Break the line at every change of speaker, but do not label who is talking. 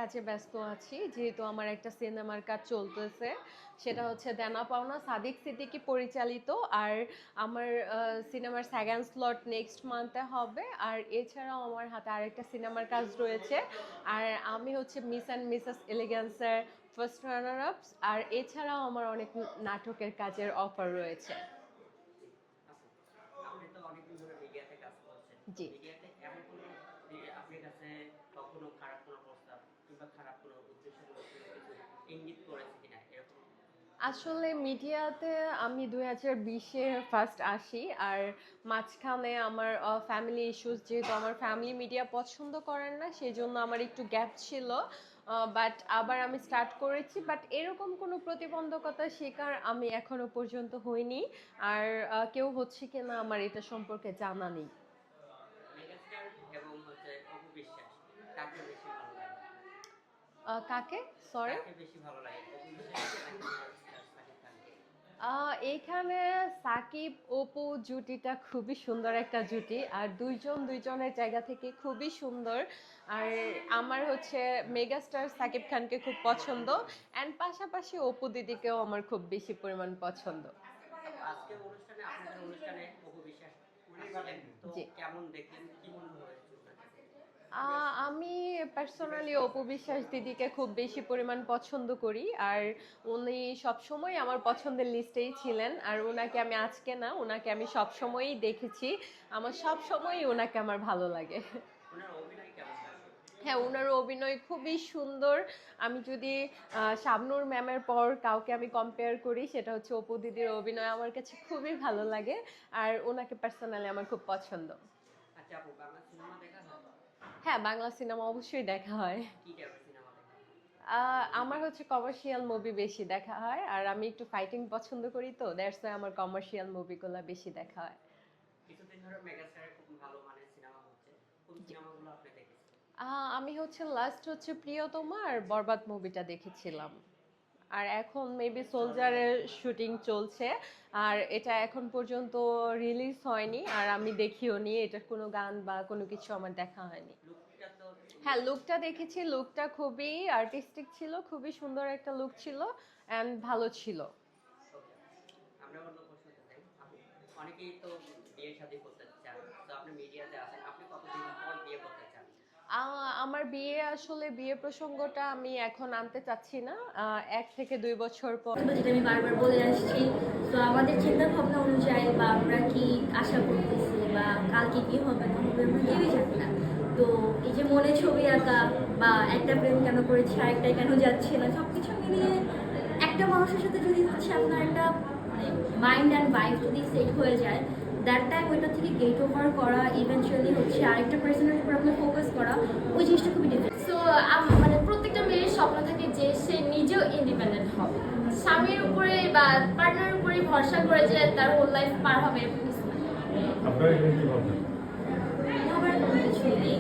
কাজে ব্যস্ত আছি যেহেতু আমার একটা সিনেমার কাজ চলতেছে, সেটা হচ্ছে দেনা পাওনা সাদিক সিদ্দিকী পরিচালিত। আর আমার সিনেমার সেকেন্ড স্লট নেক্সট মান্থে হবে। আর এছাড়াও আমার হাতে আরেকটা সিনেমার কাজ রয়েছে। আর আমি হচ্ছে মিস অ্যান্ড মিসেস এলিগেন্সের ফার্স্ট রানার আপস। আর এছাড়াও আমার অনেক নাটকের কাজের অফার রয়েছে।
আপনি তো অনেকদিন ধরে মিডিয়াতে কাজ করছেন।
জি।
মিডিয়াতে এমন কোনো আপনার কাছে কখনো খারাপ কোনো প্রস্তাব কিংবা খারাপ কোনো উদ্দেশ্যমূলক কোনো কিছু ইঙ্গিত করেছে কিনা এরকম?
আসলে মিডিয়াতে আমি 2020-এ ফার্স্ট আসি। আর মাঝখানে আমার ফ্যামিলি ইস্যুস, যেহেতু আমার ফ্যামিলি মিডিয়া পছন্দ করেন না, সেই জন্য আমার একটু গ্যাপ ছিল। বাট আবার আমি স্টার্ট করেছি, বাট এরকম কোনো প্রতিবন্ধকতার শিকার আমি এখনো পর্যন্ত হইনি। আর কেউ হচ্ছে কিনা আমার এটা সম্পর্কে জানা নেই।
মেগাস্টার এবং হচ্ছে অপু বিশ্বাস, কাকে বেশি ভালো লাগে?
কাকে? সরি।
কাকে বেশি ভালো লাগে, অপু বিশ্বাসকে নাকি মেগাস্টার সাকিব খানকে?
এইখানে সাকিব অপু জুটিটা খুবই সুন্দর একটা জুটি, আর দুইজন দুইজনের জায়গা থেকে খুবই সুন্দর। আর আমার হচ্ছে মেগাস্টার সাকিব খানকে খুব পছন্দ, অ্যান্ড পাশাপাশি অপু দিদিকেও আমার খুব বেশি পরিমাণ পছন্দ।
আজকে অনুষ্ঠানে আপনাদের অনুষ্ঠানে অপু বিশ্বাস আসলেন, তো
জি।
কেমন দেখলেন, কি মনে হয়েছে ওনাকে?
আমি পার্সোনালি অপু বিশ্বাস দিদিকে খুব বেশি পরিমাণ পছন্দ করি। আর উনি সবসময় আমার পছন্দের লিস্টেই ছিলেন। আর ওনাকে আমি আজকে না, ওনাকে আমি সবসময়ই দেখেছি। আমার সবসময়ই ওনাকে আমার ভালো লাগে।
ওনার অভিনয় কেমন লাগে?
হ্যাঁ, ওনার অভিনয় খুবই সুন্দর। আমি যদি শাবনূর ম্যামের পর কাউকে আমি কম্পেয়ার করি, সেটা হচ্ছে অপু দিদির অভিনয় আমার কাছে খুবই ভালো লাগে। আর ওনাকে পার্সোনালি আমার খুব পছন্দ।
আচ্ছা আপু, বাংলা সিনেমা দেখা হয়?
হ্যাঁ, বাংলা সিনেমা অবশ্যই দেখা হয়।
কি টাইপের সিনেমা দেখা হয়?
আমার হচ্ছে কমার্শিয়াল মুভি বেশি দেখা হয়। আর আমি একটু ফাইটিং পছন্দ করি, তো দ্যাটস ওয়াই আমার কমার্শিয়াল মুভিগুলো বেশি দেখা হয়।
কিছুদিন ধরে মেগাস্টারের খুব ভালো মানের সিনেমা হচ্ছে, কোন
জি।
সিনেমাগুলো আপনি দেখেছেন?
আমি হচ্ছে লাস্ট হচ্ছে প্রিয়তমা আর বরবাদ মুভিটা দেখেছিলাম। আর এখন মেবি সোলজারের শুটিং চলছে। আর এটা এখন পর্যন্ত রিলিজ হয়নি, আর আমি দেখিও নি, এটার কোনো গান বা কোনো কিছু আমার দেখা হয়নি।
লুকটা তো
হ্যাঁ, লুকটা দেখেছি। লুকটা খুবই আর্টিস্টিক ছিল, খুবই সুন্দর একটা লুক ছিল, অ্যান্ড ভালো ছিল।
ওকে। আমরা অন্য প্রশ্নতে যাই আপু, অনেকেই তো বিয়ে শাদী করতে চান, তো আপনি মিডিয়াতে আছেন, আপনি কতদিন পর বিয়ে করতে চান?
আমার বিয়ে, আসলে বিয়ে প্রসঙ্গটা আমি এখন আনতে চাচ্ছি না। 1 থেকে 2 বছর পর।
যেটা আমি বারবার বলে আসছি, তো আমাদের চিন্তা ভাবনা অনুযায়ী বা আমরা কি আশা করতেছি বা কালকে কি হবে না হবে আমরা কেউই জানি না। তো এই যে মনে ছবি আঁকা বা একটা প্রেম কেন করেছি আরেকটাই কেন যাচ্ছে না, সব কিছু মিলিয়ে একটা মানুষের সাথে যদি হচ্ছে আপনার একটা মাইন্ড অ্যান্ড ভাইব যদি সেট হয়ে যায়, দ্যাট টাইম ওইটা থেকে গেট ওভার করা, ইভেনচুয়ালি হচ্ছে আরেকটা পার্সনের উপর আপনার ফোকাস করা, ওই জিনিসটা খুবই ডিফারেন্ট।
সো মানে প্রত্যেকটা মেয়ের স্বপ্ন থাকে যে সে নিজেও ইন্ডিপেন্ডেন্ট হবে, স্বামীর উপরে বা পার্টনারের উপরে ভরসা করে যে তার হোল লাইফ পার হবে এরকম কিছু না।
আপনার এখানে কি ভাবনা?
আমার কোনো কিছুই নেই।